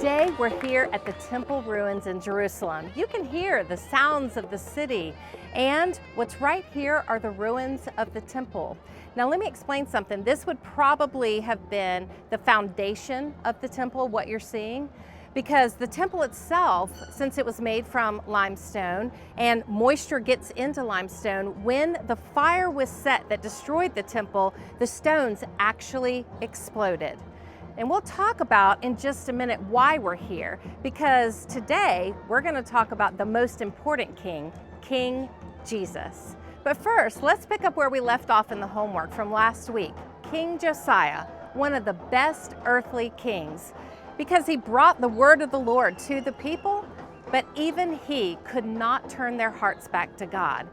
Today we're here at the temple ruins in Jerusalem. You can hear the sounds of the city, and what's right here are the ruins of the temple. Now let me explain something. This would probably have been the foundation of the temple, what you're seeing, because the temple itself, since it was made from limestone and moisture gets into limestone, when the fire was set that destroyed the temple, the stones actually exploded. And we'll talk about in just a minute why we're here, because today we're going to talk about the most important king, King Jesus. But first, let's pick up where we left off in the homework from last week. King Josiah, one of the best earthly kings, because he brought the word of the Lord to the people, but even he could not turn their hearts back to God.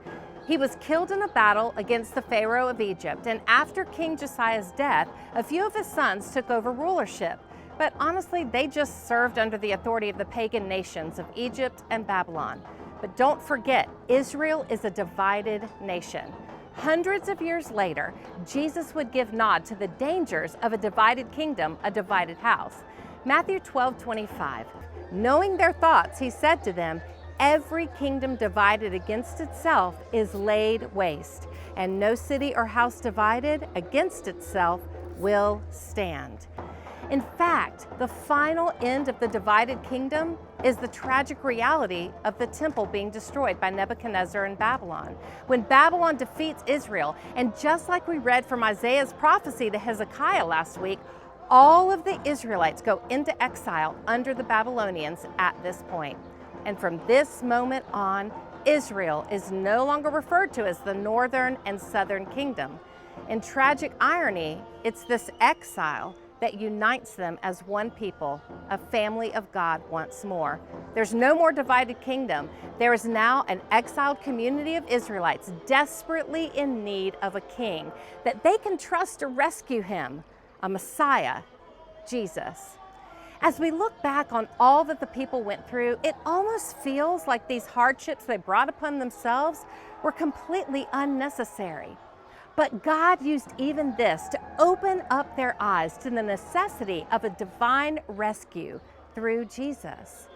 He was killed in a battle against the Pharaoh of Egypt, and after King Josiah's death, a few of his sons took over rulership. But honestly, they just served under the authority of the pagan nations of Egypt and Babylon. But don't forget, Israel is a divided nation. Hundreds of years later, Jesus would give nod to the dangers of a divided kingdom, a divided house. Matthew 12:25, knowing their thoughts, he said to them, every kingdom divided against itself is laid waste, and no city or house divided against itself will stand. In fact, the final end of the divided kingdom is the tragic reality of the temple being destroyed by Nebuchadnezzar and Babylon. When Babylon defeats Israel, and just like we read from Isaiah's prophecy to Hezekiah last week, all of the Israelites go into exile under the Babylonians at this point. And from this moment on, Israel is no longer referred to as the northern and southern kingdom. In tragic irony, it's this exile that unites them as one people, a family of God once more. There's no more divided kingdom. There is now an exiled community of Israelites desperately in need of a king that they can trust to rescue him, a Messiah, Jesus. As we look back on all that the people went through, it almost feels like these hardships they brought upon themselves were completely unnecessary. But God used even this to open up their eyes to the necessity of a divine rescue through Jesus.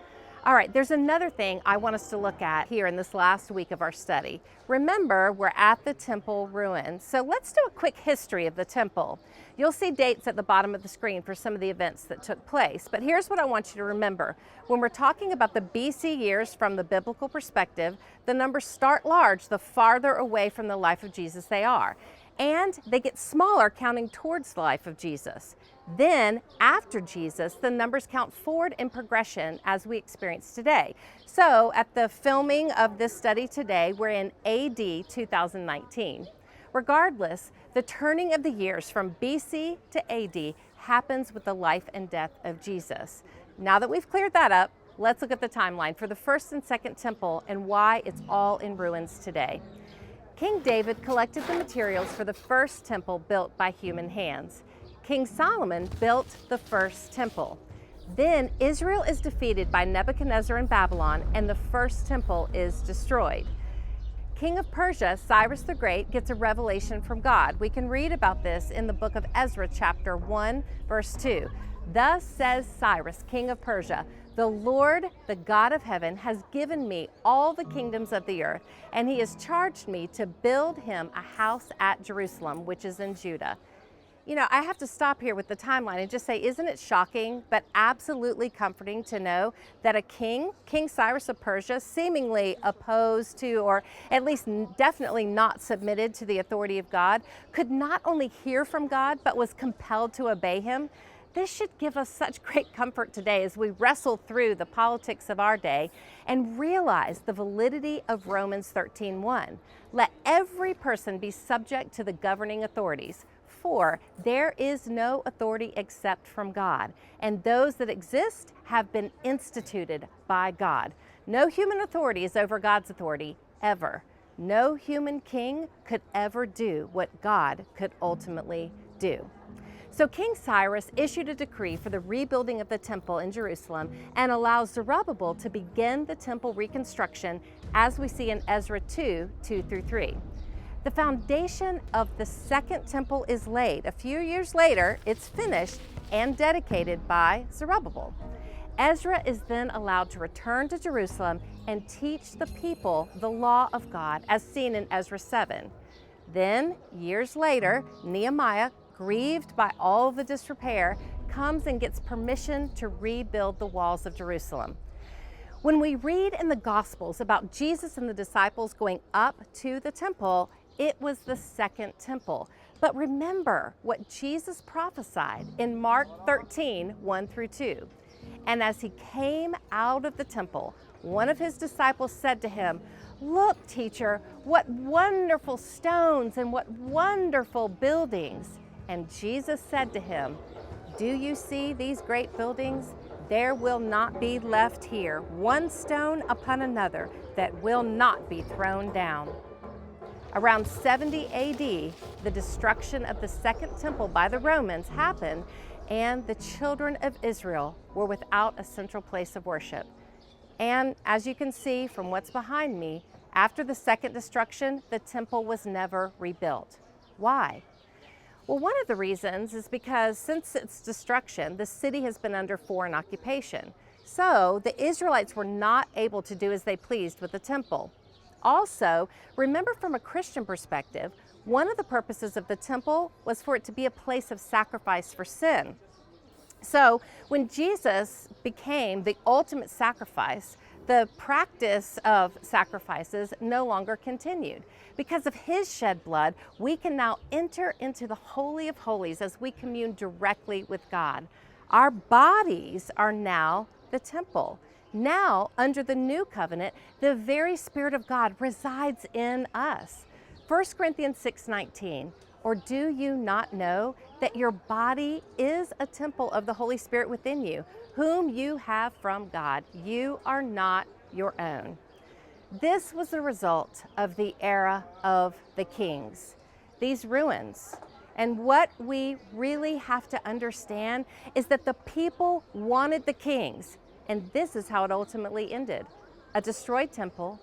All right, there's another thing I want us to look at here in this last week of our study. Remember, we're at the temple ruins, so let's do a quick history of the temple. You'll see dates at the bottom of the screen for some of the events that took place, but here's what I want you to remember. When we're talking about the BC years from the biblical perspective, the numbers start large the farther away from the life of Jesus they are, and they get smaller counting towards the life of Jesus. Then, after Jesus, the numbers count forward in progression as we experience today. So, at the filming of this study today, we're in AD 2019. Regardless, the turning of the years from BC to AD happens with the life and death of Jesus. Now that we've cleared that up, let's look at the timeline for the first and second temple and why it's all in ruins today. King David collected the materials for the first temple built by human hands. King Solomon built the first temple. Then Israel is defeated by Nebuchadnezzar and Babylon, and the first temple is destroyed. King of Persia, Cyrus the Great, gets a revelation from God. We can read about this in the book of Ezra, chapter 1, verse 2. Thus says Cyrus, king of Persia, the Lord, the God of heaven, has given me all the kingdoms of the earth, and he has charged me to build him a house at Jerusalem, which is in Judah. You know, I have to stop here with the timeline and just say, isn't it shocking, but absolutely comforting to know that a king, King Cyrus of Persia, seemingly opposed to, or at least definitely not submitted to the authority of God, could not only hear from God, but was compelled to obey him? This should give us such great comfort today as we wrestle through the politics of our day and realize the validity of Romans 13:1. Let every person be subject to the governing authorities, for there is no authority except from God, and those that exist have been instituted by God. No human authority is over God's authority, ever. No human king could ever do what God could ultimately do. So King Cyrus issued a decree for the rebuilding of the temple in Jerusalem and allows Zerubbabel to begin the temple reconstruction as we see in Ezra 2:2-3. The foundation of the second temple is laid. A few years later, it's finished and dedicated by Zerubbabel. Ezra is then allowed to return to Jerusalem and teach the people the law of God, as seen in Ezra 7. Then, years later, Nehemiah, grieved by all the disrepair, comes and gets permission to rebuild the walls of Jerusalem. When we read in the Gospels about Jesus and the disciples going up to the temple, it was the second temple. But remember what Jesus prophesied in Mark 13, 1 through 2. And as he came out of the temple, one of his disciples said to him, "Look, teacher, what wonderful stones and what wonderful buildings." And Jesus said to him, "Do you see these great buildings? There will not be left here one stone upon another that will not be thrown down." Around 70 AD, the destruction of the Second Temple by the Romans happened, and the children of Israel were without a central place of worship. And as you can see from what's behind me, after the second destruction, the temple was never rebuilt. Why? Well, one of the reasons is because since its destruction, the city has been under foreign occupation. So the Israelites were not able to do as they pleased with the temple. Also, remember from a Christian perspective, one of the purposes of the temple was for it to be a place of sacrifice for sin. So when Jesus became the ultimate sacrifice, the practice of sacrifices no longer continued. Because of his shed blood, we can now enter into the Holy of Holies as we commune directly with God. Our bodies are now the temple. Now, under the new covenant, the very Spirit of God resides in us. 1 Corinthians 6:19, "Or do you not know that your body is a temple of the Holy Spirit within you, whom you have from God? You are not your own." This was the result of the era of the kings, these ruins. And what we really have to understand is that the people wanted the kings, and this is how it ultimately ended: a destroyed temple,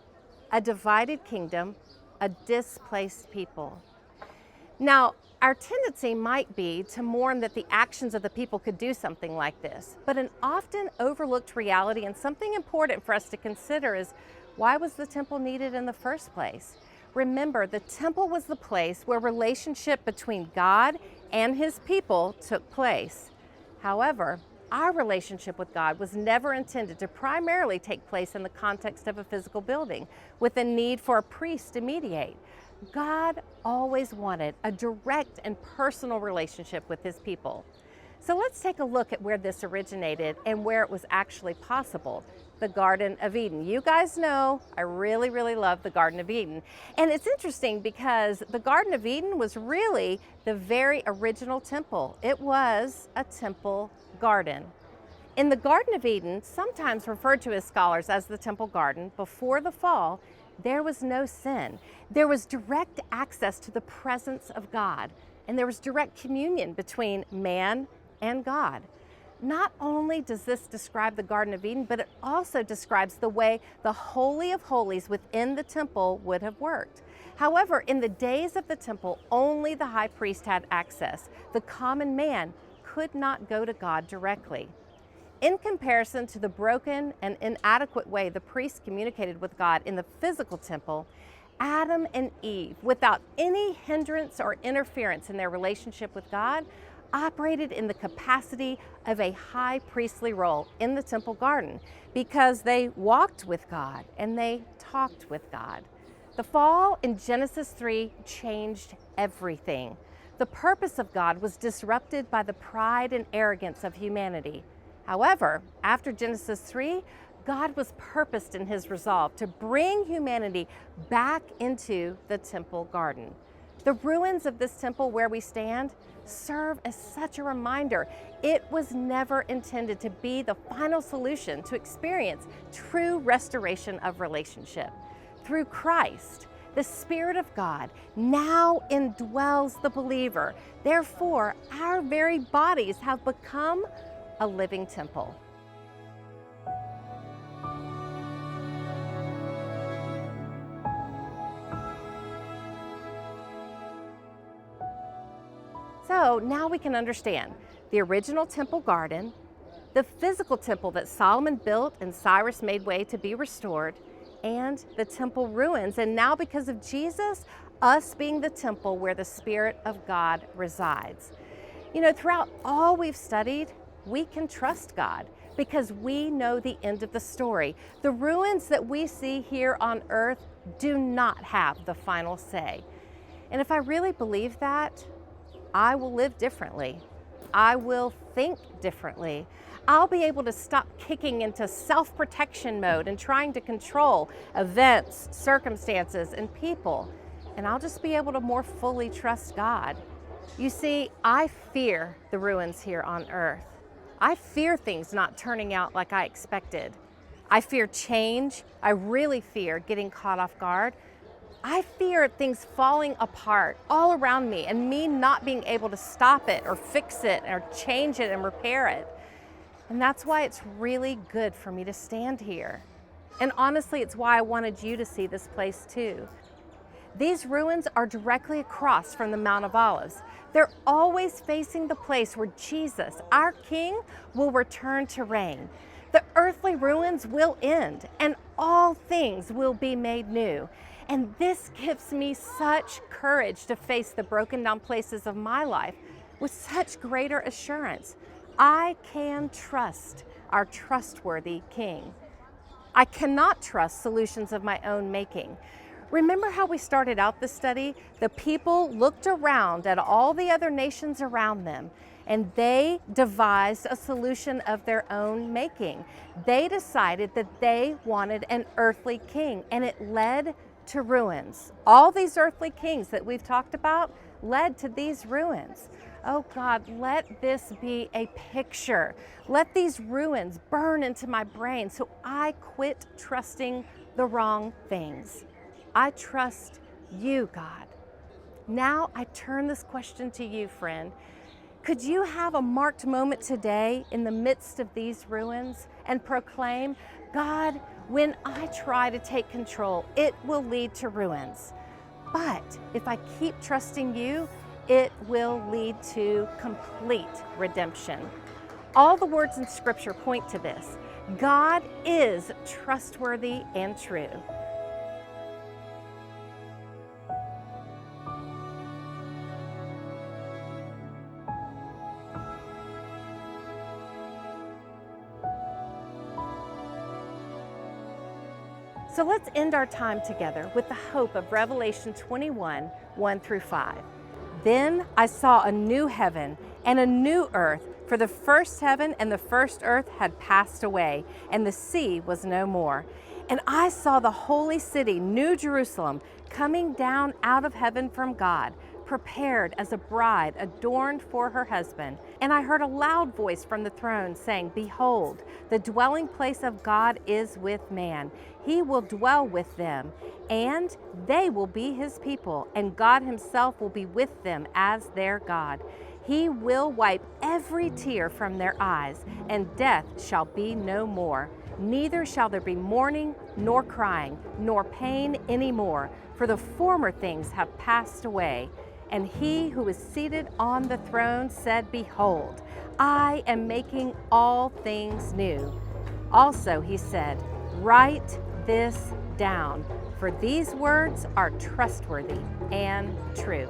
a divided kingdom, a displaced people. Now, our tendency might be to mourn that the actions of the people could do something like this, but an often overlooked reality and something important for us to consider is, why was the temple needed in the first place? Remember, the temple was the place where relationship between God and his people took place. However, our relationship with God was never intended to primarily take place in the context of a physical building with a need for a priest to mediate. God always wanted a direct and personal relationship with his people. So let's take a look at where this originated and where it was actually possible: the Garden of Eden. You guys know I really, really love the Garden of Eden. And it's interesting because the Garden of Eden was really the very original temple. It was a temple garden. In the Garden of Eden, sometimes referred to as scholars as the temple garden, before the fall, there was no sin. There was direct access to the presence of God, and there was direct communion between man and God. Not only does this describe the Garden of Eden, but it also describes the way the Holy of Holies within the temple would have worked. However, in the days of the temple, only the high priest had access. The common man could not go to God directly. In comparison to the broken and inadequate way the priests communicated with God in the physical temple, Adam and Eve, without any hindrance or interference in their relationship with God, operated in the capacity of a high priestly role in the temple garden because they walked with God and they talked with God. The fall in Genesis 3 changed everything. The purpose of God was disrupted by the pride and arrogance of humanity. However, after Genesis 3, God was purposed in his resolve to bring humanity back into the temple garden. The ruins of this temple where we stand serve as such a reminder. It was never intended to be the final solution to experience true restoration of relationship. Through Christ, the Spirit of God now indwells the believer. Therefore, our very bodies have become a living temple. So now we can understand the original temple garden, the physical temple that Solomon built and Cyrus made way to be restored, and the temple ruins. And now, because of Jesus, us being the temple where the Spirit of God resides. You know, throughout all we've studied, we can trust God because we know the end of the story. The ruins that we see here on earth do not have the final say. And if I really believe that, I will live differently. I will think differently. I'll be able to stop kicking into self-protection mode and trying to control events, circumstances, and people. And I'll just be able to more fully trust God. You see, I fear the ruins here on earth. I fear things not turning out like I expected. I fear change. I really fear getting caught off guard. I fear things falling apart all around me and me not being able to stop it or fix it or change it and repair it. And that's why it's really good for me to stand here. And honestly, it's why I wanted you to see this place too. These ruins are directly across from the Mount of Olives. They're always facing the place where Jesus, our King, will return to reign. The earthly ruins will end and all things will be made new. And this gives me such courage to face the broken down places of my life with such greater assurance. I can trust our trustworthy King. I cannot trust solutions of my own making. Remember how we started out the study? The people looked around at all the other nations around them and they devised a solution of their own making. They decided that they wanted an earthly king and it led to ruins. All these earthly kings that we've talked about led to these ruins. Oh God, let this be a picture. Let these ruins burn into my brain so I quit trusting the wrong things. I trust you, God. Now I turn this question to you, friend. Could you have a marked moment today in the midst of these ruins and proclaim, God, when I try to take control, it will lead to ruins. But if I keep trusting you, it will lead to complete redemption. All the words in Scripture point to this. God is trustworthy and true. So let's end our time together with the hope of Revelation 21, 1 through 5. Then I saw a new heaven and a new earth, for the first heaven and the first earth had passed away, and the sea was no more. And I saw the holy city, New Jerusalem, coming down out of heaven from God, prepared as a bride adorned for her husband. And I heard a loud voice from the throne saying, Behold, the dwelling place of God is with man. He will dwell with them, and they will be his people, and God himself will be with them as their God. He will wipe every tear from their eyes, and death shall be no more. Neither shall there be mourning, nor crying, nor pain any more, for the former things have passed away. And he who is seated on the throne said, Behold, I am making all things new. Also he said, Write this down, for these words are trustworthy and true.